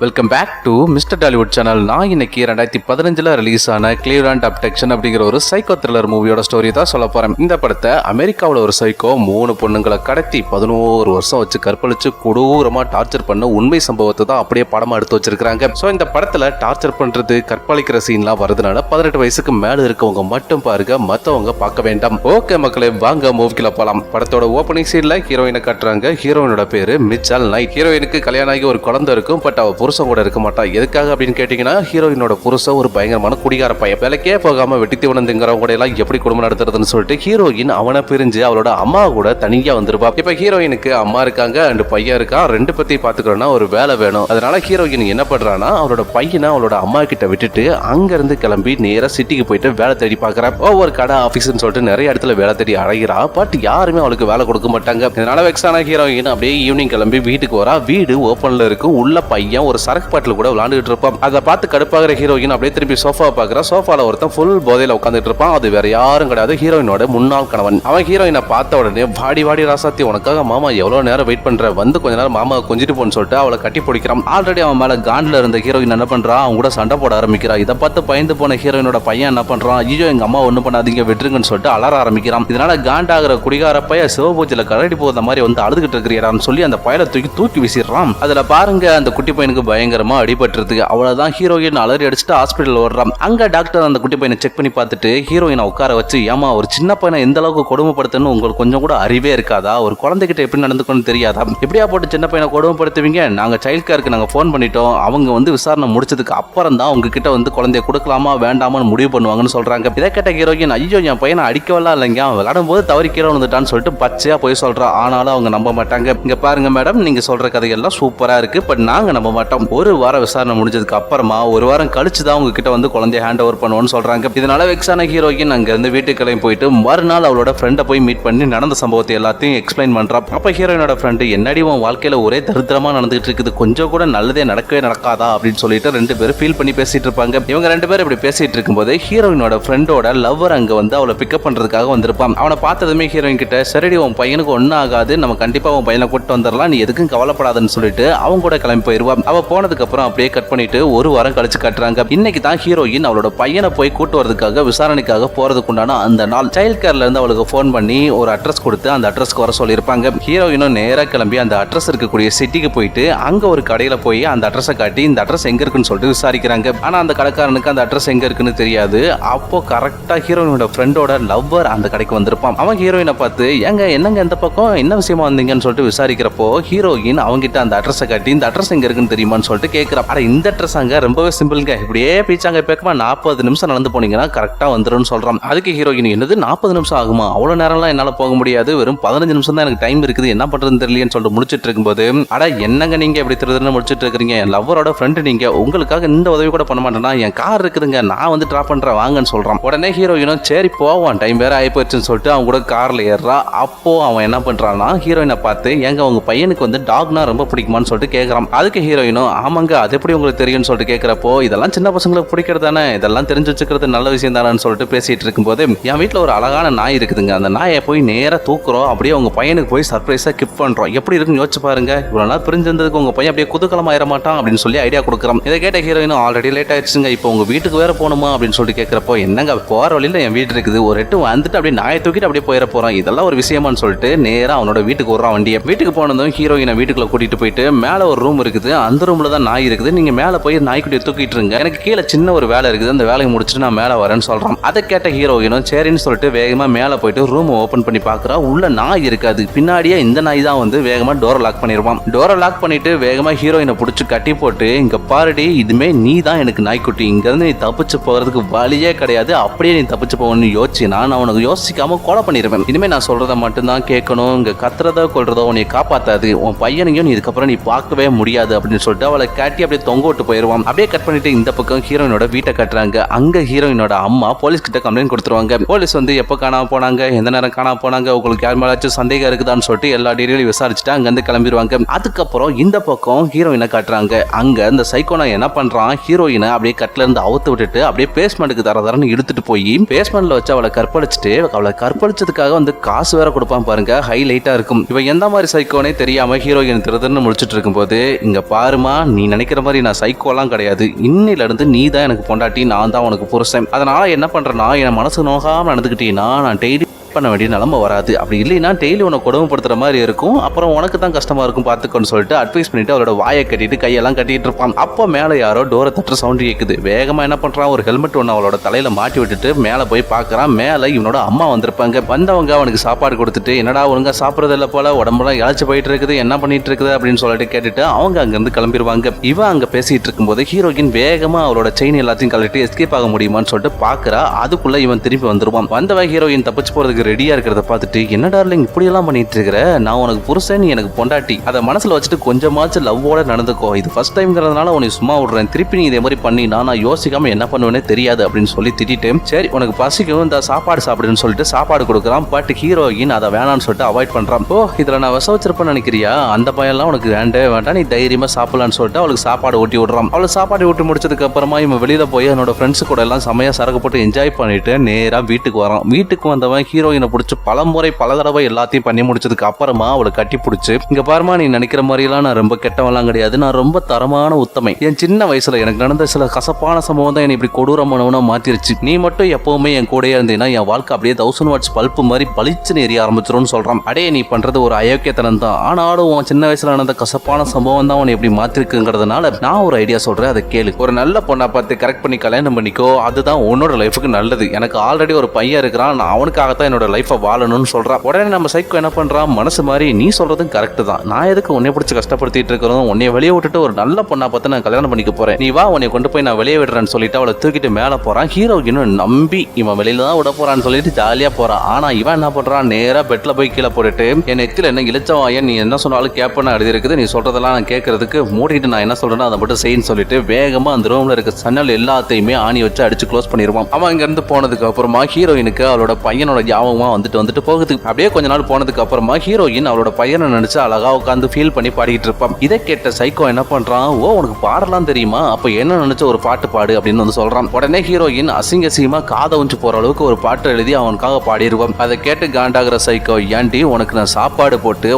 Welcome back to mister Tollywood channel. நான் இன்னைக்கு 2015 release ஆன கிளீவ்லாண்ட் அப்டெக்ஷன் அப்படிங்கிற ஒரு சைக்கோ த்ரில்லர் மூவியோட ஸ்டோரி தான் சொல்ல போறேன். இந்த படத்தை அமெரிக்காவில் ஒரு சைக்கோ 3 பொண்ணுங்களை கடத்தி 11 வருஷம் வச்சு கற்பழிச்சு கொடூரமா டார்ச்சர் பண்ண உண்மை சம்பவத்தை தான் அப்படியே படமா எடுத்து வச்சிருக்காங்க. ஸோ இந்த படத்துல டார்ச்சர் பண்றது கற்பழிக்கிற சீன்லாம் வருதுனால 18 வயசுக்கு மேல இருக்கவங்க மட்டும் பாருங்க, மற்றவங்க பார்க்க வேண்டாம். ஓகே மக்களே, வாங்க மூவிக்குள்ள போலாம். படத்தோட ஓப்பனிங் சீன்ல ஹீரோயினை காட்டுறாங்க. ஹீரோயினோட பேரு மிச்சல் நைட். ஹீரோயினுக்கு கல்யாணம் ஆகி ஒரு குழந்தை இருக்கும், பட் அவ புருஷன் கூட இருக்க மாட்டா. எதுக்காக அப்படின்னு கேட்டீங்கன்னா, ஹீரோயினோட புருஷன் ஒரு பயங்கரமான குடிகார பையன். வேலைக்கே போகாம வெட்டி தீவனந்துங்கிறவங்க கூட எல்லாம் எப்படி குடும்பம் நடத்துறதுன்னு சொல்லிட்டு ஹீரோயின் அவனை பிரிஞ்சு அவளோட அம்மா கூட தனியா வந்துருப்பா. இப்ப ஹீரோயினுக்கு அம்மா இருக்காங்க, 2 பையன் இருக்கான். 2 பத்தி பாத்துக்கிறோம்னா ஒரு வேலை வேணும். அதனால ஹீரோயின் என்ன பண்றானா, அவளோட பையனை அவளோட அம்மா கிட்ட விட்டுட்டு அங்க இருந்து கிளம்பி நேரா சிட்டிக்கு போயிட்டு வேலை தேடி பாக்குறா. ஒவ்வொரு கடை ஆபீஸ்னு சொல்லிட்டு நிறைய இடத்துல வேலை தேடி அழைகிறா. பட் யாருமே அவளுக்கு வேலை கொடுக்க மாட்டாங்க. இதனால வெக்ஸான ஹீரோயின் அப்படியே ஈவினிங் கிளம்பி வீட்டுக்கு வரா. வீடு ஓப்பன்ல இருக்கு. உள்ள பையன் ஒரு சரக்கு பாட்டில் கூட விளையாண்டுட்டு இருப்பான். அதை பார்த்து கடுப்பாகிற ஹீரோயின் அப்படியே திரும்பி சோஃபா பாக்குறா. சோஃபால ஒருத்தன் ஃபுல் போதையில உட்காந்துட்டு இருப்பான். அது வேற யாரும் கிடையாது, ஹீரோயினோட முன்னாள் கணவன். அவன் ஹீரோயினை பார்த்த உடனே, வாடி வாடி ராசாத்தி, உனக்காக மாமா எவ்வளவு நேரம் வெயிட் பண்ற, வந்து கொஞ்ச நேரம் மாமா கொஞ்சிட்டு போன்னு சொல்லிட்டு அவளை கட்டி பிடிக்கிறான். ஆல்ரெடி அவன் மேல காண்டில் இருந்த ஹீரோயின் என்ன பண்றா, அவங்க கூட சண்டை போட ஆரம்பிக்கிறா. இதை பார்த்து பயந்து போன ஹீரோயினோட பையன் என்ன பண்றான், ஐயோ எங்க அம்மா ஒண்ணும் பண்ணாதீங்க விட்டுருங்கன்னு சொல்லிட்டு அலற ஆரம்பிக்கிறான். இதனால காண்டாகிற குடிகார பையன் சிவபூஜையில கரடி போகிற மாதிரி வந்து அழுதுகிட்டு இருக்கிறான்னு சொல்லி அந்த பயலை தூக்கி வீசிடுறான். அதுல பாருங்க, அந்த குட்டி பையனுக்கு பயங்கரமா அடிபட்டுருக்கு. அவ்வளவுதான், ஹீரோயின் அலறி அடிச்சுட்டு ஹாஸ்பிட்டல் ஓடுறான். அங்க டாக்டர் அந்த குட்டி பையனை செக் பண்ணி பார்த்துட்டு ஹீரோயினை உட்கார வச்சு, ஏமா ஒரு சின்ன பையனை எந்த அளவுக்கு கொடுமைப்படுத்தணும் உங்களுக்கு கொஞ்சம் கூட அறிவே இருக்காதா, ஒரு குழந்தைகிட்ட எப்படி நடந்துக்கணும்னு தெரியாதா, எப்படியா போட்டு சின்ன பையனை கொடுமைப்படுத்துவீங்க, நாங்க சைல்ட் கேருக்கு நாங்க போன் பண்ணிட்டோம், அவங்க வந்து விசாரணை முடிச்சதுக்கு அப்புறம் தான் உங்ககிட்ட வந்து குழந்தைய கொடுக்கலாமா வேண்டாமான்னு முடிவு பண்ணுவாங்கன்னு சொல்றாங்க. இதை கேட்ட ஹீரோயின், ஐயோ என் பையனை அடிக்கவெல்லாம் இல்லைங்க, விளையாடும் போது தவறி கீழே வந்துட்டான்னு சொல்லிட்டு பச்சையா போய் சொல்றா. ஆனாலும் அவங்க நம்ப மாட்டாங்க. இங்க பாருங்க மேடம், நீங்க சொல்ற கதையெல்லாம் சூப்பரா இருக்கு, பட் நாங்க நம்ப மாட்டோம். ஒரு வாரம் விசாரணை முடிஞ்சதுக்கு அப்புறமா ஒரு வாரம் கழிச்சுதான் உங்ககிட்ட வந்து குழந்தைய ஹேண்ட் ஓவர் பண்ணுவோம்னு சொல்றாங்க. இதனால வெக்ஸான ஹீரோயின் அங்க இருந்து வீட்டுக்கு கிளம்பி போயிட்டு மறுநாள் அவளோட ஃப்ரெண்டை போய் மீட் பண்ணி நடந்த சம்பவத்தை எல்லாத்தையும் எக்ஸ்பிளைன் பண்றா. அப்ப ஹீரோயினோட ஃப்ரெண்டு, என்னடி உன் வாழ்க்கையில ஒரே தரித்திரமா நடந்துட்டு இருக்குது, கொஞ்சம் கூட நல்லதே நடக்கவே நடக்காதா அப்படின்னு சொல்லிட்டு 2 பேரும் ஃபீல் பண்ணி பேசிட்டு இருப்பாங்க. இவங்க 2 பேரும் இப்படி பேசிட்டு இருக்கும்போது ஹீரோயினோட ஃப்ரெண்டோட லவ்வர் அங்க வந்து அவளை பிக்கப் பண்றதுக்காக வந்திருப்பான். அவனை பார்த்ததுமே ஹீரோயின் கிட்ட, சரிடி உன் பையனுக்கு ஒன்னும் ஆகாது, நம்ம கண்டிப்பா உன் பையனை கூட்டு வந்துடலாம், நீ எதுக்கும் கவலைப்படாதுன்னு சொல்லிட்டு அவங்க கூட கிளம்பி போயிருவான். அவ போனதுக்கு அப்புறம் அப்படியே கட் பண்ணிட்டு ஒரு வாரம் கழிச்சு காட்டுறாங்க. இன்னைக்கு தான் ஹீரோயின் அவளோட பையனை போய் கூட்டு வரதுக்காக விசாரணைக்காக போறதுக்குண்டான அந்த நாள். சைல்ட் கேர்ல இருந்து அவளுக்கு போன் பண்ணி ஒரு அட்ரஸ் கொடுத்து அந்த அட்ரஸ்க்கு வர சொல்லியிருப்பாங்க. ஹீரோயினும் நேரா கிளம்பி அந்த அட்ரஸ் இருக்கக்கூடிய சிட்டிக்கு போயிட்டு அங்க ஒரு கடையில போய் அந்த அட்ரஸை காட்டி இந்த அட்ரஸ் எங்க இருக்குன்னு சொல்லிட்டு விசாரிக்கிறாங்க. ஆனா அந்த கடைக்காரனுக்கு அந்த அட்ரஸ் எங்க இருக்குன்னு தெரியாது. அப்போ கரெக்டா ஹீரோயினோட ஃப்ரெண்டோட லவ்வர் அந்த கடைக்கு வந்திருப்பான். அவன் ஹீரோயினை பார்த்து, ஏங்க என்னங்க எந்த பக்கம் என்ன விஷயமா வந்தீங்கன்னு சொல்லிட்டு விசாரிக்கிறப்போ ஹீரோயின் அவங்கிட்ட அந்த அட்ரஸை காட்டி, இந்த அட்ரஸ் எங்க இருக்குன்னு தெரியுமான்னு சொல்லிட்டு கேட்கிறான். அட இந்த அட்ரஸ் அங்க ரொம்பவே சிம்பிள்ங்க, இப்படியே பீச்சாங்க பேக்கமா 40 நிமிஷம் நடந்து போனீங்கன்னா கரெக்டா வந்துடும் சொல்றான். அதுக்கு ஹீரோயின், என்னது 40 நிமிஷம் ஆகுமா, அவ்வளவு நேரம்லாம் என்னால போக முடியாது, வெறும் 15 நிமிஷம் தான் எனக்கு டைம் இருக்குது, என்ன பண்றதுன்னு தெரியலன்னு சொல்லிட்டு முடிச்சிட்டு இருக்கும்போது, அட என்னங்க நீங்க எப்படி திருதுன்னு முடிச்சிட்டு இருக்கீங்க, என் லவ்வரோட ஃப்ரெண்டு நீங்க, உங்களுக்காக இந்த உதவி கூட பண்ண மாட்டேன்னா, என் கார் இருக்குதுங்க, நான் வந்து டிராப் பண்றேன் வாங்கன்னு சொல்றான். உடனே ஹீரோயினும் சரி போவான், டைம் வேற ஆகி போச்சுன்னு சொல்லிட்டு அவங்க கூட கார்ல ஏறா. அப்போ அவன் என்ன பண்றான்னா, ஹீரோயினை பார்த்து, எங்க உங்க பையனுக்கு வந்து டாக்னா ரொம்ப பிடிக்குமான்னு சொல்லிட்டு கேட்கறான். அதுக்கு ஹீரோயினும், ஆமாங்க அது எப்படி உங்களுக்கு தெரியும்னு சொல்லிட்டு கேட்கிறப்போ, இதெல்லாம் சின்ன பசங்களுக்கு பிடிக்கிறது தானே, இதெல்லாம் தெரிஞ்சு வச்சுக்கிறது நல்ல விஷயம் தானேன்னு சொல்லிட்டு பேசிட்டு இருக்கும்போது, என் வீட்டில் ஒரு அழகான நாய் இருக்குதுங்க, அந்த நாயை போய் நேராக தூக்குறோம், அப்படியே உங்க பையனுக்கு போய் சர்ப்ரைஸா கிஃப்ட் பண்றோம், எப்படி இருக்குன்னு யோசிச்சு பாருங்க, இவ்வளவு நாள் பிரிஞ்சிருந்ததுக்கு உங்க பையன் அப்படியே குதூகலம் ஆயிர மாட்டான் அப்படின்னு சொல்லி ஐடியா கொடுக்குறோம். இதை கேட்ட ஹீரோயினும், ஆல்ரெடி லேட் ஆயிடுச்சுங்க, இப்போ உங்க வீட்டுக்கு வேற போகணுமா அப்படின்னு சொல்லிட்டு கேட்கிறப்போ, என்னங்க போற வழியில என் வீட்டு இருக்குது, ஒரு 8 வந்துட்டு அப்படியே நாயை தூக்கிட்டு அப்படியே போயிட போறோம், இதெல்லாம் ஒரு விஷயமான்னு சொல்லிட்டு நேரா அவனோட வீட்டுக்கு வர்றான் வண்டியை. வீட்டுக்கு போனதும் ஹீரோயினை வீட்டுக்குள்ள கூட்டிட்டு போயிட்டு, மேல ஒரு ரூம் இருக்குது, அந்த ரூம்ல தான் நாய் இருக்குது, நீங்க மேல போய் நாய்க்குட்டியை தூக்கிட்டு இருங்க, எனக்கு கீழே சின்ன ஒரு வேலை இருக்குது, அந்த வேலையை முடிச்சுட்டு நான் மேல வரேன்னு சொல்றான். அதை கேட்ட ஹீரோயினும் சரின்னு சொல்லிட்டு வேகமா மேல போயிட்டு ரூம் ஓபன் பண்ணி பாக்குறா. உள்ள நாய் இருக்காது, பின்னாடியே இந்த நாய் தான் வந்து வேகமா டோரை லாக் பண்ணிருவான். டோரை லாக் பண்ணிட்டு வேகமா ஹீரோயினை பிடிச்சி கட்டி போட்டு, இங்க பாருடி, இதுமே நீ தான் எனக்கு நாய்க்குட்டி, இங்க இருந்து நீ தப்பிச்சு போறதுக்கு வழியே கிடையாது, அப்படியே நீ தப்பிச்சு போகணும்னு யோசிச்சு நான் அவனுக்கு யோசிக்காம கொலை பண்ணிருவேன், இனிமே நான் சொல்றதை மட்டும்தான் கேட்கணும், இங்க கத்துறதோ கொள்றதோ உன்னை காப்பாத்தாது, உன் பையனையும் இதுக்கப்புறம் நீ பார்க்கவே முடியாது அப்படின்னு சொல்லிட்டு அவளை காட்டி அப்படியே தொங்க விட்டு போயிருவான். அப்படியே கட் பண்ணிட்டு இந்த பக்கம் ஹீரோயினோட வீட்டை கட்டுறாங்க. அங்க ஹீரோயினோட அம்மா போலீஸ் கிட்ட கம்ப்ளைண்ட் கொடுத்துருவாங்க. போலீஸ் வந்து எப்போ காணாம போனாங்க, எந்த நேரம் காணாம போனாங்க, உங்களுக்கு யார் மேலாச்சும் சந்தேகம் இருக்குதான்னு சொல்லிட்டு எல்லா டீடைலையும் விசாரிச்சுட்டு அங்க இருந்து கிளம்பிடுவாங்க. அதுக்கப்புறம் இந்த பக்கம் ஹீரோயினை காட்டுறாங்க. அங்க இந்த சைக்கோனா என்ன பண்றான், ஹீரோயினை அப்படியே கட்ல இருந்து அவுத்து விட்டுட்டு அப்படியே பேஸ்மெண்ட்டுக்கு தரன்னு இழுத்துட்டு போய் பேஸ்மெண்ட்ல வச்சு அவளை கற்பழிச்சுட்டு, அவளை கற்பழிச்சதுக்காக வந்து காசு வேற கொடுப்பான் பாருங்க, ஹைலைட்டா இருக்கும். இவ எந்த மாதிரி சைக்கோனே தெரியாம ஹீரோயின் திருதுன்னு முடிச்சிட்டு இருக்கும்போது, இங்க பாருமா தெரியுமா, நீ நினைக்கிற மாதிரி நான் சைக்கோலாம் கிடையாது. இன்னில இருந்து நீ தான் எனக்கு பொண்டாட்டி, நான் தான் உனக்கு புருஷன். அதனால என்ன பண்றேன்னா, என் மனசு நோகாம நடந்துக்கிட்டீங்கன்னா நான் டெய்லி பண்ண வேண்டிய நிலைமை வராது. அப்படி இல்லைன்னா டெய்லி உன்னை கொடுமைப்படுத்துற மாதிரி இருக்கும், அப்புறம் உனக்கு தான் கஷ்டமா இருக்கும் பார்த்துக்கோன்னு சொல்லிட்டு அட்வைஸ் பண்ணிட்டு அவரோட வாயை கட்டிட்டு கையெல்லாம் கட்டிட்டு இருப்பான். அப்போ மேலே யாரோ டோரை தட்டுற சவுண்ட் கேட்குது. வேகமா என்ன பண்றான், ஒரு ஹெல்மெட் ஒன்று அவளோட தலையில மாட்டி விட்டுட்டு மேலே போய் பார்க்கறான். மேலே இவனோட அம்மா வந்திருப்பாங்க. வந்தவங்க அவனுக்கு சாப்பாடு கொடுத்துட்டு, என்னடா ஒழுங்கா சாப்பிட்றது இல்லை போல, உடம்புலாம் இழைச்சு போயிட்டு இருக்குது, என்ன பண்ணிட்டு இருக்குது அப்படின்னு சொல்லிட்டு கேட்டுட்டு அவங்க அங்கிருந்து கிளம்பிடுவாங்க. இவன் அங்க பேசிட்டு இருக்கும்போது ஹீரோயின் வேகமா அவளோட செயின் எல்லாத்தையும் கழட்டி எஸ்கேப் ஆக முடியுமான்னு சொல்லிட்டு பாக்குறா. அதுக்குள்ள இவன் திரும்பி வந்துருவான். வந்தவன் ஹீரோயின் தப்பிச்சு போறதுக்கு ரெடியா இருக்கிறத பார்த்துட்டு, என்ன டார்லிங் இப்படி எல்லாம் பண்ணிட்டு இருக்கிற, நான் உனக்கு புருஷன், நீ எனக்கு பொண்டாட்டி, அதை மனசுல வச்சுட்டு கொஞ்சமாச்சும் லவ்வோட நடந்துக்கோ, இது ஃபர்ஸ்ட் டைம்ங்கிறதுனால உன்னை சும்மா விடுறேன், திருப்பி நீ இதே மாதிரி பண்ணினா நான் யோசிக்காம என்ன பண்ணுவேனே தெரியாது அப்படின்னு சொல்லி திட்டிட்டு, சரி உனக்கு பசிக்கும் இந்த சாப்பாடு சாப்பிடுன்னு சொல்லிட்டு சாப்பாடு கொடுக்குறான். பட் ஹீரோயின் அதை வேணான்னு சொல்லிட்டு அவாய்ட் பண்றான். ஓ இதுல நான் விஷ வச்சிருப்பேன்னு நினைக்கிறியா, அந்த பயம்லாம் உனக்கு வேண்டவே வேண்டாம், நீ தைரியமா சாப்பிடலான்னு சொல்லிட்டு அவளுக்கு சாப்பாடு ஊட்டி விடுறான். அவளுக்கு சாப்பாடு ஊட்டி முடிச்சதுக்கு அப்புறமா இவன் வெளியில போய் என்னோட ஃப்ரெண்ட்ஸ் கூட எல்லாம் செமையா சரக்கு போட்டு என்ஜாய் பண்ணிட்டு நேரா வீட்டுக்கு வரான். வீட்டுக்கு வந்தவன் ஹீரோயினை பிடிச்சி பலமுறை பல தடவை எல்லாத்தையும் பண்ணி முடிச்சதுக்கு அப்புறமா அவளை கட்டி பிடிச்சு, இங்க பாருமா நீ நினைக்கிற மாதிரிலாம் நான் ரொம்ப கெட்டவெல்லாம் கிடையாது, நான் ரொம்ப தரமான உத்தமை, என் சின்ன வயசுல எனக்கு நடந்த சில கசப்பான சம்பவம் தான் என்னை இப்படி கொடூரமானவனா மாத்திருச்சு, நீ மட்டும் எப்பவுமே என் கூடயே இருந்தீங்கன்னா என் வாழ்க்கை அப்படியே 1000 வாட்ஸ் பல்பு மாதிரி பளிச்சுன்னு எரிய ஆரம்பிச்சிரும்னு சொல்றான். அடே நீ பண்றது ஒரு அயோக்கியத்தனம் தான், ஆனாலும் உன் சின்ன வயசுல நடந்த கசப்பான சம்பவம் தான் உன்னை எப்படி மாத்திருக்குங்கிறதுனால நான் ஒரு ஐடியா சொல்றேன், அதை கேளு. ஒரு நல்ல பொண்ணை பார்த்து கரெக்ட் பண்ணி கல்யாணம் பண்ணிக்கோ, அதுதான் உன்னோட லைஃபுக்கு நல்லது. எனக்கு ஆல்ரெடி ஒரு பையன் இருக்கிறான், நான் அவனுக்காகத்தான் என்னோட லைஃபை வாழணும்னு சொல்றான். உடனே நம்ம சைக்கோ என்ன பண்றான், மனசு மாதிரி நீ சொல்றதும் கரெக்ட் தான், நான் எதுக்கு உன்னை பிடிச்சி கஷ்டப்படுத்திட்டு இருக்கிறதும், உன்னை வெளியே விட்டுட்டு ஒரு நல்ல பொண்ணா பார்த்து நான் கல்யாணம் பண்ணிக்க போறேன், நீ வா உன்னை கொண்டு போய் நான் வெளியே விடுறேன்னு சொல்லிட்டு அவளை தூக்கிட்டு மேல போறான். ஹீரோயினும் நம்பி இவன் வெளியில தான் விட போறான்னு சொல்லிட்டு ஜாலியா போறான். ஆனா இவன் என்ன பண்றான், நேரா பெட்ல போய் கீழே போட்டுட்டு, என் நெத்தில என்ன இழிச்சவாயன், நீ என்ன சொன்னாலும் கேப்பன்னு எழுதி இருக்குது, நீ சொல்றதெல்லாம் நான் கேட்கறதுக்கு மூடிட்டு நான் என்ன சொல்றேன்னா அதை மட்டும் செய்யன்னு சொல்லிட்டு வேகமா அந்த ரூம்ல இருக்க சன்னல் எல்லாத்தையுமே ஆணி வச்சு அடிச்சு க்ளோஸ் பண்ணிடுவான். அவன் இங்க இருந்து போனதுக்கு அப்புறமா ஹீரோயினுக்கு அவளோட பையனோட ஞாபகமா வந்துட்டு போகுது. அப்படியே கொஞ்ச நாள் போனதுக்கு அப்புறமா ஹீரோயின் அவளோட பையனை நினைச்சு அழகா உட்காந்து ஃபீல் பண்ணி பாடிட்டு இருப்பான். இதை கேட்ட சைக்கோ என்ன பண்றான், ஓ உனக்கு பாடலாம் தெரியுமா, அப்ப என்ன நினைச்ச ஒரு பாட்டு பாடு அப்படின்னு வந்து சொல்றான். உடனே ஹீரோயின் அசிங்கமா காதை உஞ்சு போற அளவுக்கு ஒரு பாட்டு எழுதி அவனுக்காக பாடிடுவான். அதை கேட்டு காண்டாகிற சைக்கோ, ஏன்டி உனக்கு நான் சாப்பாடு போட்டு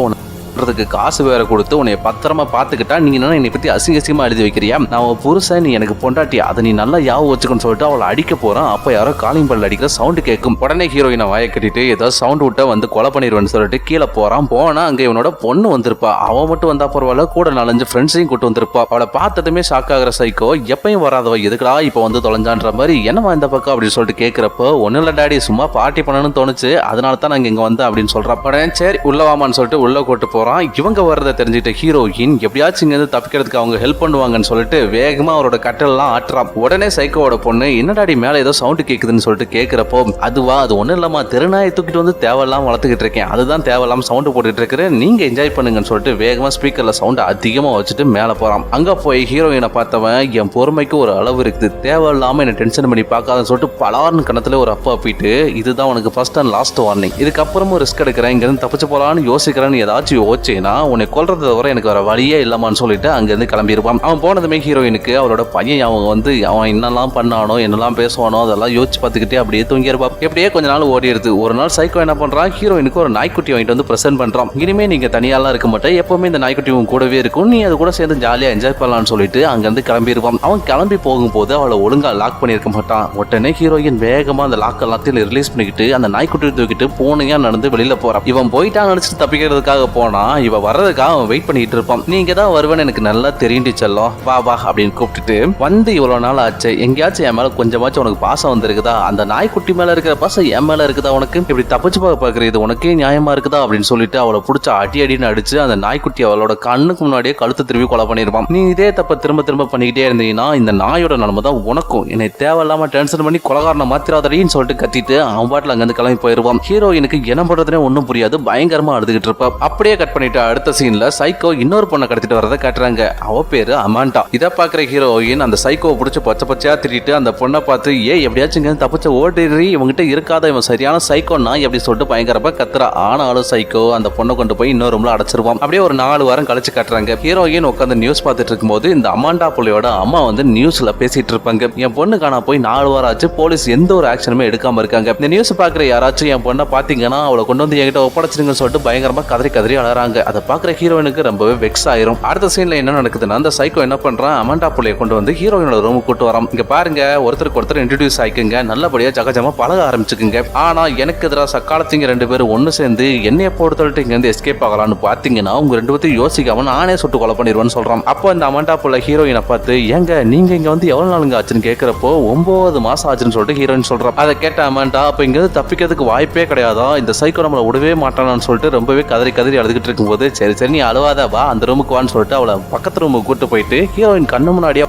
காசு வேற கொடுத்து உன்னை பத்திரமா பாத்துக்கிட்டா நீ என்ன என்னை பத்தி அசிங்கமா எழுதி வைக்கிறியா, நான் உன் புருஷன், நீ எனக்கு பொண்டாட்டி, அதை நீ நல்லா யாவும் வச்சுக்கன்னு சொல்லிட்டு அவளை அடிக்க போறான். அப்ப யாரோ காலிங் பெல் அடிக்கிற சவுண்ட் கேட்கும். உடனே ஹீரோயினை வாயை கட்டிட்டு ஏதாவது சவுண்ட் விட்டா வந்து கொலை பண்ணிடுவேன்னு சொல்லிட்டு கீழே போறான். போனா அங்க இவனோட பொண்ணு வந்திருப்பா. அவன் மட்டும் வந்தா பரவாயில்ல, கூட 4-5 ஃப்ரெண்ட்ஸையும் கூட்டு வந்திருப்பா. அவளை பார்த்ததுமே ஷாக் ஆகிற சைக்கோ, எப்பயும் வராதவ எதுக்குடா இப்ப வந்து தொலைஞ்சான்ற மாதிரி, என்னவா இந்த பக்கம் அப்படின்னு சொல்லிட்டு கேட்கிறப்போ, ஒன்னும் இல்ல டாடி சும்மா பார்ட்டி பண்ணணும்னு தோணுச்சு, அதனால தான் நாங்க இங்க வந்தேன் அப்படின்னு சொல்றா. உடனே சரி உள்ள வாமான்னு சொல்லிட்டு உள்ள கூட்டு போறான். இவங்க வரதை தெரிஞ்சுக்கிட்ட ஹீரோயின் எப்படியாச்சும் இங்க இருந்து தப்பிக்கிறதுக்கு அவங்க ஹெல்ப் பண்ணுவாங்கன்னு சொல்லிட்டு வேகமா அவரோட கட்டெல்லாம் ஆட்டுறான். உடனே சைக்கோவோட பொண்ணு, என்னடாடி மேல ஏதோ சவுண்ட் கேக்குதுன்னு சொல்லிட்டு கேட்கிறப்போ, அதுவா அது ஒண்ணும் இல்லாம தெருநாயை தூக்கிட்டு வந்து தேவையில்லாம வளர்த்துக்கிட்டு இருக்கேன், அதுதான் தேவையில்லாம சவுண்ட் போட்டுட்டு இருக்கிறேன், நீங்க என்ஜாய் பண்ணுங்கன்னு சொல்லிட்டு வேகமா ஸ்பீக்கர்ல சவுண்ட் அதிகமா வச்சுட்டு மேல போறான். அங்க போய் ஹீரோயினை பார்த்தவன், என் பொறுமைக்கு ஒரு அளவு இருக்குது, தேவையில்லாம என்ன டென்ஷன் பண்ணி பார்க்காதன்னு சொல்லிட்டு பலார்னு கணத்துல ஒரு அப்பா போயிட்டு, இதுதான் உனக்கு ஃபர்ஸ்ட் அண்ட் லாஸ்ட் வார்னிங், இதுக்கப்புறமும் ரிஸ்க் எடுக்கிறேன், இங்க இருந்து தப்பிச்சு போலான்னு யோசிக்கிறேன்னு ஏதாச்சும் யோசிச்சேன்னா உன்னை கொல்றத தவிர எனக்கு வர வழியே இல்லாமான்னு சொல்லிட்டு அங்கிருந்து கிளம்பிடுவான். அவன் போனதுமே ஹீரோயினுக்கு அவளோட பையன் அவங்க வந்து அவன் என்னெல்லாம் பண்ணானோ என்னெல்லாம் பேசுவானோ அதெல்லாம் யோசிச்சு பார்த்துக்கிட்டே அப்படியே தூங்கிடுவா. எப்படியே கொஞ்ச நாள் ஓடிடுது. ஒரு நாள் சைக்கோ என்ன பண்றான், ஹீரோயினுக்கு ஒரு நாய்க்குட்டி வாங்கிட்டு வந்து பிரசன்ட் பண்றான். இனிமே நீங்க தனியாலாம் இருக்க மாட்டேன், எப்பவுமே இந்த நாய்க்குட்டி உன் கூடவே இருக்கும், நீ அது கூட சேர்ந்து ஜாலியா என்ஜாய் பண்ணலாம்னு சொல்லிட்டு அங்கிருந்து கிளம்பிடுவான். அவன் கிளம்பி போகும்போது அவளை ஒழுங்கா லாக் பண்ணிருக்க மாட்டான். உடனே ஹீரோயின் வேகமா அந்த லாக் எல்லாத்தையும் ரிலீஸ் பண்ணிக்கிட்டு அந்த நாய்க்குட்டி தூக்கிட்டு பூனையா நடந்து வெளியில போறான். இவன் போயிட்டான் நினைச்சிட்டு தப்பிக்கிறதுக்காக போனா, இவ வர்றதுக்காக அவன் வெயிட் பண்ணிட்டு இருப்பான். நீங்க தான் வருவேன்னு எனக்கு நல்லா தெரிஞ்சு செல்லம், வா வா அப்படின்னு கூப்பிட்டுட்டு வந்து, இவ்வளவு நாள் ஆச்சு, எங்கேயாச்சும் என் மேல கொஞ்சமாச்சும் உனக்கு பாசம் வந்திருக்குதா, அந்த நாய்க்குட்டி மேல இருக்கிற பாசம் என் மேல இருக்குதா, உனக்கு இப்படி தப்பிச்சு பாக்குறது உனக்கே நியாயமா இருக்குதா அப்படின்னு சொல்லிட்டு அவளை பிடிச்ச அடின்னு அடிச்சு அந்த நாய்க்குட்டி அவளோட கண்ணுக்கு முன்னாடியே கழுத்து திரும்பி கொலை பண்ணிருப்பான். நீ இதே தப்ப திரும்ப திரும்ப பண்ணிக்கிட்டே இருந்தீங்கன்னா இந்த நாயோட நிலைமை தான் உனக்கும், என்னை தேவையில்லாம டென்ஷன் பண்ணி கொலகாரனை மாத்திராதடின்னு சொல்லிட்டு கத்திட்டு அவன் பாட்டில் அங்கிருந்து கிளம்பி போயிருவான். ஹீரோயினுக்கு என்ன பண்றதுனே ஒன்னும் புரியாது, பயங்கரமா அழுதுகிட்டு இருப்பா. அப்படியே கட் பண்ணிட்டு அடுத்த சீன்ல சைக்கோ இன்னொரு பொண்ணை கடத்திட்டு வரதை காட்டுறாங்க. அவ பேரு அமாண்டா. இதை பாக்குற ஹீரோயின் அந்த சைக்கோவை பிடிச்சி பச்சையா திட்டிட்டு அந்த பொண்ணை பார்த்து, எப்படியாச்சும் தப்பிச்ச ஓடிறி, இவங்கிட்ட இருக்காத, இவன் சரியான சைக்கோன்னா எப்படி சொல்லிட்டு பயங்கரமா கத்துறா. ஆனாலும் சைக்கோ அந்த பொண்ணை கொண்டு போய் இன்னொரு ரூம்ல அடைச்சிருவான். அப்படியே ஒரு 4 வாரம் கழிச்சு காட்டுறாங்க. ஹீரோயின் உட்காந்து நியூஸ் பார்த்துட்டு இருக்கும்போது இந்த அமாண்டா புள்ளையோட அம்மா வந்து நியூஸ்ல பேசிட்டு இருப்பாங்க. என் பொண்ணு காணா போய் 4 வாரம் ஆச்சு, போலீஸ் எந்த ஒரு ஆக்ஷனுமே எடுக்காம இருக்காங்க. இந்த நியூஸ் பாக்குற யாராச்சும் என் பொண்ணை பாத்தீங்கன்னா அவளை கொண்டு வந்து என்கிட்ட ஒப்படைச்சிருங்கன்னு சொல்லிட்டு பயங்கரமா கதறி அழ வராங்க. அதை பாக்குற ஹீரோயினுக்கு ரொம்பவே வெக்ஸ் ஆயிரும். அடுத்த சீன்ல என்ன நடக்குதுன்னா அந்த சைக்கோ என்ன பண்றான், அமாண்டா புள்ளைய கொண்டு வந்து ஹீரோயினோட ரூமுக்கு கூட்டு வரான். இங்க பாருங்க, ஒருத்தருக்கு ஒருத்தர் இன்ட்ரோடியூஸ் ஆயிக்குங்க, நல்லபடியா ஜகஜமா பழக ஆரம்பிச்சுக்குங்க. ஆனா எனக்கு எதிராக சக்காலத்திங்க ரெண்டு பேரும் ஒண்ணு சேர்ந்து என்னைய போடுதல்ட்டு இங்க இருந்து எஸ்கேப் ஆகலாம்னு பாத்தீங்கன்னா உங்க ரெண்டு பேர்த்தையும் யோசிக்காம நானே சுட்டு கொலை பண்ணிடுவேன்னு சொல்றான். அப்போ இந்த அமாண்டா புள்ள ஹீரோயினை பார்த்து, ஏங்க நீங்க இங்க வந்து எவ்வளவு நாளுங்க ஆச்சுன்னு கேட்கிறப்போ 9 மாசம் ஆச்சுன்னு சொல்லிட்டு ஹீரோயின் சொல்றான். அதை கேட்ட அமாண்டா, அப்ப இங்க இருந்து தப்பிக்கிறதுக்கு வாய்ப்பே கிடையாதா, இந்த சைக்கோ நம்மளை விடவே மாட்டானான்னு சொல்லிட்டு ரொம்பவே கதறி கதறி அழுதுகிட்டு இருக்கும்போது, சரி சரி நீ அழுவாத வா அந்த ரூமுக்கு வான்னு சொல்லிட்டு அவளை பக்கத்து ரூமுக்கு கூட்டு போயிட்டு ஹீரோயின் கண்ணு முன்னாடியே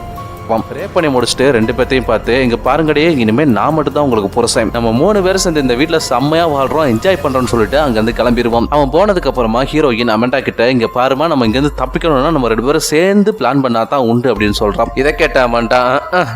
ரே பண்ணி முடிச்சுட்டு ரெண்டு பேர்த்தையும் பார்த்து, இங்க பாருங்கடே இனிமே நான் மட்டும் தான் உங்களுக்கு புருஷன், நம்ம 3 பேரும் சேர்ந்து இந்த வீட்டுல செம்மையா வாழ்றோம், என்ஜாய் பண்றோம்னு சொல்லிட்டு அங்க இருந்து கிளம்பிடுவோம். அவன் போனதுக்கு அப்புறமா ஹீரோயின் அமெண்டா கிட்ட, இங்க பாருமா நம்ம இங்க இருந்து தப்பிக்கணும்னா நம்ம 2 பேரும் சேர்ந்து பிளான் பண்ணாதான் உண்டு அப்படின்னு சொல்றான். இதை கேட்ட அமெண்டா,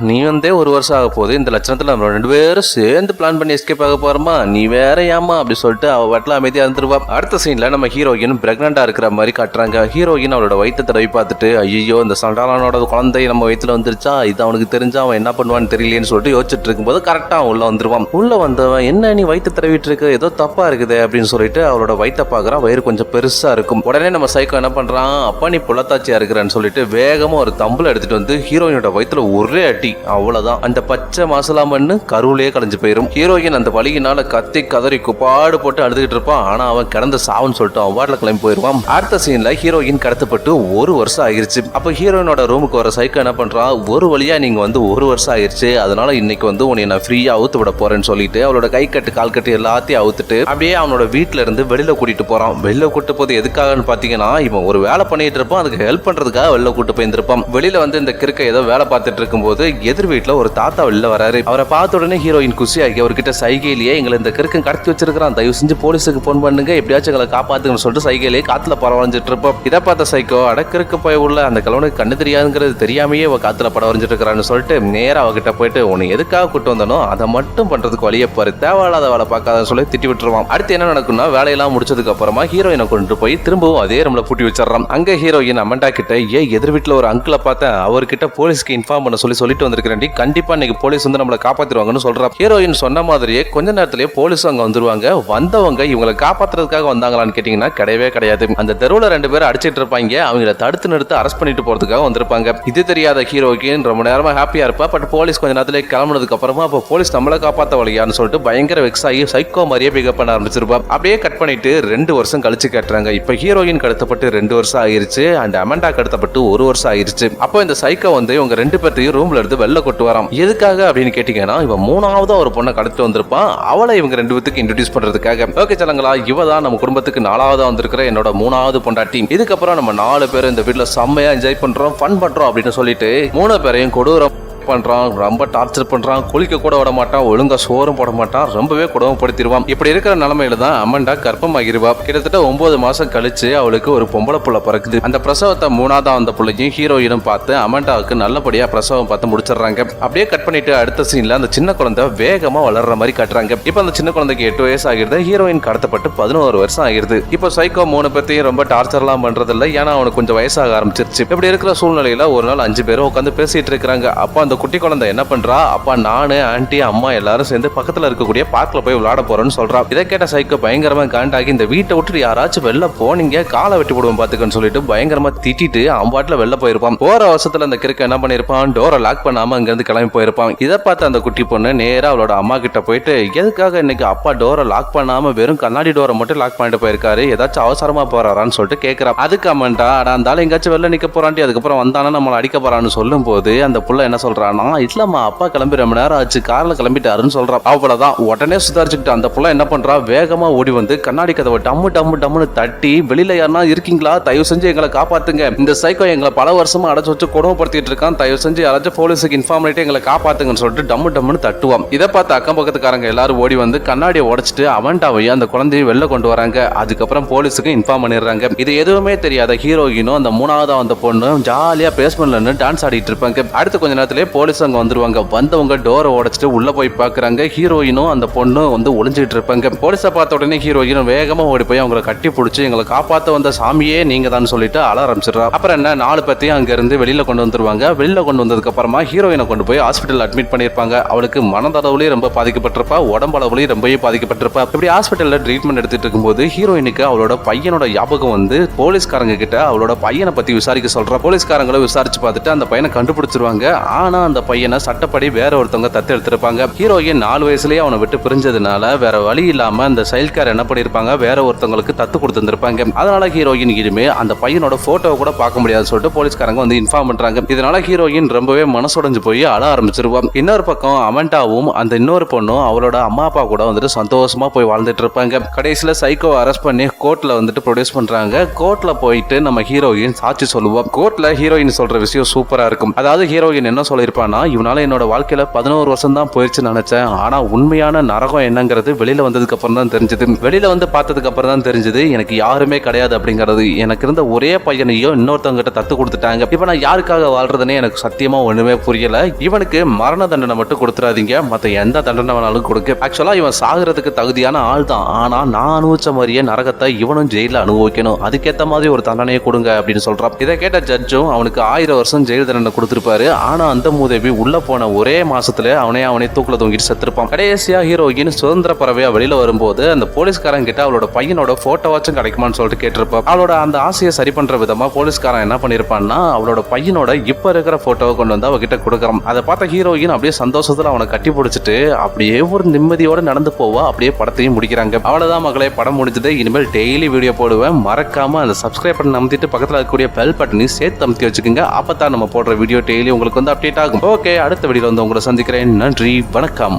நீ வந்தே 1 வருஷம் ஆக போகுது, இந்த லட்சணத்துல நம்ம 2 பேரும் சேர்ந்து பிளான் பண்ணி எஸ்கேப் ஆக போறோமா, நீ வேற ஏமா அப்படி சொல்லிட்டு அவ வட்டல அமைதியா இருந்துருவா. அடுத்த சீன்ல நம்ம ஹீரோயின் பிரெக்னண்டா இருக்கிற மாதிரி காட்டுறாங்க. ஹீரோயின் அவளோட வயிற்று தடவி பார்த்துட்டு, ஐயோ இந்த சண்டாளனோட குழந்தை நம்ம வயிற்றுல வந்துருச்சா, இது அவனுக்கு தெரிஞ்சா அவன் என்ன பண்ணுவான்னு தெரியலன்னு சொல்லிட்டு யோசிச்சுட்டு இருக்கும்போது கரெக்டா உள்ள வந்துருவான். உள்ள வந்தவன், என்ன நீ வயிற்று தடவிட்டு இருக்க, ஏதோ தப்பா இருக்குது அப்படின்னு சொல்லிட்டு அவளோட வயிற்ற பாக்குறான். வயிறு கொஞ்சம் பெருசா இருக்கும். உடனே நம்ம சைக்கோ என்ன பண்றான், அப்பா நீ புள்ளத்தாச்சியா இருக்கிறான்னு சொல்லிட்டு வேகமா ஒரு தம்புல எடுத்துட்டு வந்து ஹீரோயினோட வயிற்றுல ஒரே அடி, அவ்வளவுதான். அந்த பச்சை மசாலா மண்ணு கருவிலேயே கலைஞ்சு போயிரும். ஹீரோயின் அந்த வலியினால கத்தி கதறி குப்பாடு போட்டு அழுதுகிட்டு இருப்பான். ஆனா அவன் கிடந்த சாவுன்னு சொல்லிட்டு அவன் வாட்டில் கிளம்பி போயிருவான். அடுத்த சீன்ல ஹீரோயின் கடத்தப்பட்டு 1 வருஷம் ஆகிருச்சு. அப்ப ஹீரோயினோட ரூமுக்கு வர சைக்கோ என்ன பண்றான், ஒரு வழியா நீங்க வந்து 1 வருஷம் ஆயிடுச்சு, அதனால இன்னைக்கு வந்து உன்னை நான் ஃப்ரீயா அவுத்து விட போறேன்னு சொல்லிட்டு அவளோட கை கட்டு கால் கட்டு எல்லாத்தையும் அவுத்துட்டு அப்படியே அவனோட வீட்டுல இருந்து வெளியில கூட்டிட்டு போறான். வெளியில கூட்டு போது எதுக்காகன்னு பாத்தீங்கன்னா, இவன் ஒரு வேலை பண்ணிட்டு இருப்பான், அதுக்கு ஹெல்ப் பண்றதுக்காக வெளில கூட்டு போயிருந்திருப்பான். வெளியில வந்து இந்த கிறுக்க ஏதோ வேலை பார்த்துட்டு இருக்கும்போது எதிர் வீட்டுல ஒரு தாத்தா வெளில வராரு. அவரை பார்த்த உடனே ஹீரோயின் குசி ஆகி அவர்கிட்ட சைகையிலேயே, எங்களை இந்த கிறுக்கன் கடத்தி வச்சிருக்கான், தயவு செஞ்சு போலீஸுக்கு போன் பண்ணுங்க, எப்படியாச்சும் எங்களை காப்பாத்துங்கன்னு சொல்லிட்டு சைகையிலேயே காத்துல பரவரைஞ்சிட்டு இருப்போம். இதை பார்த்த சைக்கோ, அடக்கிற்கு போய் உள்ள அந்த கிழவனுக்கு கண்ணு தெரியாதுங்கிறது தெரியாமையே காத்துல பரவரைஞ்சிட்டு இருக்கிறான்னு சொல்லிட்டு நேரா அவகிட்ட போயிட்டு, உன்னை எதுக்காக கூட்டு வந்தனோ அதை மட்டும் பண்றதுக்கு வழியை பாரு, தேவையில்லாத வேலை பார்க்காத சொல்லி திட்டி விட்டுருவான். அடுத்து என்ன நடக்கும்னா, வேலையெல்லாம் முடிச்சதுக்கு அப்புறமா ஹீரோயினை கொண்டு போய் திரும்பவும் அதே ரூம்ல பூட்டி வச்சிடறான். அங்க ஹீரோயின் அமெண்டா கிட்ட, எதிர் வீட்டுல ஒரு அங்கிளை பார்த்தேன், அவர்கிட்ட போலீஸ்க்கு இன்ஃபார்ம் பண்ண சொல்லிட்டு வந்திருக்கிறேன், கண்டிப்பா இன்னைக்கு போலீஸ் வந்து நம்மளை காப்பாத்திடுவாங்கன்னு சொல்றான். ஹீரோயின் சொன்ன மாதிரியே கொஞ்ச நேரத்திலேயே போலீஸ் அங்க வந்துருவாங்க. வந்தவங்க இவங்களை காப்பாத்துறதுக்காக வந்தாங்களான்னு கேட்டீங்கன்னா கிடையவே கிடையாது. அந்த தெருவுல 2 பேரும் அடிச்சிட்டு இருப்பாங்க, அவங்களை தடுத்து நிறுத்த அரெஸ்ட் பண்ணிட்டு போறதுக்காக வந்திருப்பாங்க. இது தெரியாத ஹீரோயின் ரொம்ப நேரமா ஹாப்பியா இருப்பா. பட் போலீஸ் கொஞ்ச நேரத்துல கிளம்புனதுக்கு அப்புறமா அப்ப போலீஸ் நம்மளை காப்பாத்த வழியான்னு சொல்லிட்டு பயங்கர வெக்ஸ் ஆகி சைக்கோ மாதிரியே பிகப் பண்ண ஆரம்பிச்சிருப்பா. அப்படியே கட் பண்ணிட்டு 2 வருஷம் கழிச்சு காட்டுறாங்க. இப்ப ஹீரோயின் கடத்தப்பட்டு 2 வருஷம் ஆயிருச்சு, அண்ட் அமெண்டா கடத்தப்பட்டு 1 வருஷம் ஆயிருச்சு. அப்போ இந்த சைக்கோ வந்து இவங்க 2 பேர்த்தையும் ரூம்ல இருந்து வெளில கொண்டு வரான். எதுக்காக அப்படின்னு கேட்டீங்கன்னா, இவன் 3ஆவதா ஒரு பொண்ணை கடத்திட்டு வந்திருப்பான், அவளை இவங்க 2 பேருக்கு இன்ட்ரோடியூஸ் பண்றதுக்காக. ஓகே சலங்களா, இவதான் நம்ம குடும்பத்துக்கு 4ஆவதா வந்திருக்கிற என்னோட 3ஆவது பொண்டாட்டி. இதுக்கப்புறம் நம்ம 4 பேர் இந்த வீட்டுல செம்மையா என்ஜாய் பண்றோம், ஃபன் பண்றோம் அப்படின்னு சொல்லிட்டு 3 பேரையும் கொடூரம் பண்றான், ரொம்ப டார்ச்சர் பண்றான், குளிக்க கூட விட மாட்டான், ஒழுங்கா சோறும் போட மாட்டான், ரொம்பவே கொடுமைப்படுத்திடுவான். இப்படி இருக்கிற நிலைமையில தான் அமெண்டா கர்ப்பமாகிருவா. கிட்டத்தட்ட 9 மாசம் கழிச்சு அவளுக்கு ஒரு பொம்பளை புள்ள பிறக்குது. அந்த பிரசவத்தை 3ஆவதா வந்த பிள்ளையும் ஹீரோயினும் பார்த்து அமெண்டாவுக்கு நல்லபடியா பிரசவம் பார்த்து முடிச்சிடறாங்க. அப்படியே கட் பண்ணிட்டு அடுத்த சீன்ல அந்த சின்ன குழந்தை வேகமா வளர்ற மாதிரி காட்டுறாங்க. இப்ப அந்த சின்ன குழந்தைக்கு 8 வயசு ஆகிருது. ஹீரோயின் கடத்தப்பட்டு 11 வருஷம் ஆகிருது. இப்போ சைக்கோ 3 பேர்த்தையும் ரொம்ப டார்ச்சர்லாம் பண்றது இல்லை, ஏன்னா அவனுக்கு கொஞ்சம் வயசாக ஆரம்பிச்சிருச்சு. இப்படி இருக்கிற சூழ்நிலையில ஒரு நாள் 5 பேரும் உட்காந்து பேசிட்டு இருக்காங்க. அப்ப அந்த குட்டி குழந்தை என்ன பண்றா, அப்பா நானு ஆன்டி அம்மா எல்லாரும் சேர்ந்து பக்கத்துல இருக்கக்கூடிய பார்க்ல போய் விளையாட போறோம்னு சொல்றா. இதை கேட்ட சைக்கோ பயங்கரமா காண்டாகி, இந்த வீட்டை விட்டு யாராச்சும் வெளில போனீங்க காலை வெட்டி போடுவோம் பாத்துக்கன்னு சொல்லிட்டு பயங்கரமா திட்டிட்டு அம்பாட்டுல வெளில போயிருப்பான். போற வருஷத்துல அந்த கிறுக்க என்ன பண்ணிருப்பான், டோரை லாக் பண்ணாம அங்க இருந்து கிளம்பி போயிருப்பான். இதை பார்த்து அந்த குட்டி பொண்ணு நேரா அவளோட அம்மா கிட்ட போயிட்டு, எதுக்காக இன்னைக்கு அப்பா டோரை லாக் பண்ணாம வெறும் கண்ணாடி டோரை மட்டும் லாக் பண்ணிட்டு போயிருக்காரு, ஏதாச்சும் அவசரமா போறாரான்னு சொல்லிட்டு கேட்கிறா. அதுக்கு அம்மாண்டா, இருந்தாலும் எங்காச்சும் வெளில நிக்க போறான்டி, அதுக்கப்புறம் வந்தானா நம்மளை அடிக்க போறான்னு சொல்லும் போது அந்த புள்ள என்ன சொல்றான்னா, இல்லம்மா அப்பா கிளம்பி ரொம்ப நேரம் ஆச்சு, கார்ல கிளம்பிட்டாருன்னு சொல்றா. அவ்வளவுதான், உடனே சுதாரிச்சுக்கிட்டு அந்த புள்ள என்ன பண்றா, வேகமா ஓடி வந்து கண்ணாடி கதவை டம்மு டம்மு டம்முன்னு தட்டி, வெளியில யாருன்னா இருக்கீங்களா, தயவு செஞ்சு எங்களை காப்பாத்துங்க, இந்த சைக்கோ எங்களை பல வருஷமா அடைச்சு வச்சு கொடுமைப்படுத்திட்டு இருக்கான், தயவு செஞ்சு யாராச்சும் போலீஸுக்கு இன்ஃபார்ம் பண்ணிட்டு எங்களை காப்பாத்துங்கன்னு சொல்லிட்டு டம்மு டம்முன்னு தட்டுவான். இதை பார்த்து அக்கம் பக்கத்துக்காரங்க எல்லாரும் ஓடி வந்து கண்ணாடியை உடைச்சிட்டு அமெண்டாவையும் அந்த குழந்தையை வெளில கொண்டு வராங்க. அதுக்கப்புறம் போலீஸுக்கு இன்ஃபார்ம் பண்ணிடுறாங்க. இது எதுவுமே தெரியாத ஹீரோயினும் அந்த 3ஆவதா வந்த பொண்ணு ஜாலியா பேஸ்மெண்ட்ல டான்ஸ் ஆடிட்டு இருப்பாங்க. அடுத்து கொஞ்ச நேரத்திலே போலீஸ் அங்க வந்துருவாங்க. வந்தவங்க டோரை உடைச்சிட்டு உள்ள போய் பாக்குறாங்க. ஹீரோயினும் அந்த பொண்ணும் வந்து ஒளிஞ்சிட்டு இருப்பாங்க. போலீஸை பார்த்த உடனே ஹீரோயின் வேகமா ஓடி போய் அவங்களை கட்டி பிடிச்சி எங்களை காப்பாத்த வந்த சாமியே நீங்க தான் சொல்லிட்டு அழ ஆரம்பிச்சிடறா. அப்புறம் என்ன 4 பேத்தையும் அங்க இருந்து வெளியில கொண்டு வந்துருவாங்க. வெளியில கொண்டு வந்ததுக்கு அப்புறமா ஹீரோயினை கொண்டு போய் ஹாஸ்பிட்டல் அட்மிட் பண்ணிருப்பாங்க. அவளுக்கு மனதளவுலயும் ரொம்ப பாதிக்கப்பட்டிருப்பா, உடம்பளவுலயும் ரொம்பவே பாதிக்கப்பட்டிருப்பா. இப்படி ஹாஸ்பிட்டல்ல ட்ரீட்மெண்ட் எடுத்துட்டு இருக்கும்போது ஹீரோயினுக்கு அவளோட பையனோட ஞாபகம் வந்து போலீஸ்காரங்க கிட்ட அவளோட பையனை பத்தி விசாரிக்க சொல்றா. போலீஸ்காரங்களும் விசாரிச்சு பார்த்துட்டு அந்த பையனை கண்டுபிடிச்சிருவாங்க. ஆனா அந்த பையனை சட்டப்படி வேற ஒருத்தவங்க தத்து எடுத்திருப்பாங்க. ஹீரோயின் 4 வயசுலயே அவனை விட்டு பிரிஞ்சதுனால வேற வழி இல்லாம அந்த சைல்ட்கார் என்ன பண்ணிருப்பாங்க, வேற ஒருத்தவங்களுக்கு தத்து கொடுத்திருப்பாங்க. அதனால ஹீரோயின் இனிமே அந்த பையனோட போட்டோ கூட பார்க்க முடியாதுன்னு சொல்லிட்டு போலீஸ்காரங்க வந்து இன்ஃபார்ம் பண்றாங்க. இதனால ஹீரோயின் ரொம்பவே மனசுடைஞ்சு போய் அழ ஆரம்பிச்சிருவா. இன்னொரு பக்கம் அமண்டாவும் அந்த இன்னொரு பொண்ணும் அவளோட அம்மா அப்பா கூட வந்துட்டு சந்தோஷமா போய் வாழ்ந்துட்டு இருப்பாங்க. கடைசியில சைக்கோ அரெஸ்ட் பண்ணி கோர்ட்ல வந்துட்டு ப்ரொடியூஸ் பண்றாங்க. கோர்ட்ல போயிட்டு நம்ம ஹீரோயின் சாட்சி சொல்லுவோம். கோர்ட்ல ஹீரோயின் சொல்ற விஷயம் சூப்பரா இருக்கும். அதாவது ஹீரோயின் என்ன சொல்லிருப்பானா, இவனால என்னோட வாழ்க்கையில 11 வருஷம் தான் போயிடுச்சு நினைச்சேன். ஆனா உண்மையான நரகம் என்னங்கிறது வெளியில வந்ததுக்கு அப்புறம் தான் தெரிஞ்சது. வெளியில வந்து பார்த்ததுக்கு அப்புறம் தான் தெரிஞ்சது எனக்கு யாருமே கிடையாது அப்படிங்கிறது. எனக்கு இருந்த ஒரே பையனையும் இன்னொருத்தவங்க கிட்ட தத்து கொடுத்துட்டாங்க. இப்ப நான் யாருக்காக வாழ்றதுன்னே எனக்கு சத்தியமா ஒண்ணுமே புரியல. இவனுக்கு மரண தண்டனை மட்டும் கொடுத்துறாதீங்க, மத்த எந்த தண்டனை வேணாலும் கொடுக்க. ஆக்சுவலா இவன் சாகிறதுக்கு தகுதியான ஆள் தான். ஆனா நான் அனுபவிச்ச மாதிரியே நரகத்தை இவனும் ஜெயில அனுபவிக்கணும். அதுக்கேற்ற மாதிரி ஒரு தண்டனையை கொடுங்க அப்படின்னு சொல்றான். இதை கேட்ட ஜட்ஜும் அவனுக்கு 1000 வருஷம் ஜெயில் தண்டனை கொடுத்திருப்பாரு. ஆனா அந்த மூதேவி உள்ள போன ஒரே மாசத்துல அவனை தூக்குல தொங்கிட்டு செத்துருப்பான். கடைசியா ஹீரோயின் சுதந்திர பறவையா வெளியில வரும்போது அந்த போலீஸ்காரன் கிட்ட அவளோட பையனோட போட்டோவாச்சும் கிடைக்குமான்னு சொல்லிட்டு கேட்டிருப்பான். அவளோட அந்த ஆசையை சரி பண்ற விதமா போலீஸ்காரன் என்ன பண்ணிருப்பான்னா, அவளோட பையனோட இப்ப இருக்கிற போட்டோவை கொண்டு வந்து அவகிட்ட கொடுக்கறான். அதை பார்த்த ஹீரோயின் அப்படியே சந்தோஷத்துல அவனை கட்டி பிடிச்சிட்டு அப்படியே ஒரு நிம்மதியோட நடந்து போவா. அப்படியே படத்தையும் முடிக்கிறாங்க. அவ்வளவுதான் மகளே, படம் முடிஞ்சது. இனிமேல் டெய்லி வீடியோ போடுவேன். மறக்காம அந்த சப்ஸ்கிரைப் பண்ணி அமுத்திட்டு பக்கத்துல இருக்கக்கூடிய பெல் பட்டனையும் சேர்த்து அமுத்தி வச்சுக்கோங்க. அப்பதான் நம்ம போடுற வீடியோ டெய்லி உங்களுக்கு வந்து அப்டேட் ஆகும். ஓகே, அடுத்த வீடியோல வந்து உங்களை சந்திக்கிறேன். நன்றி, வணக்கம்.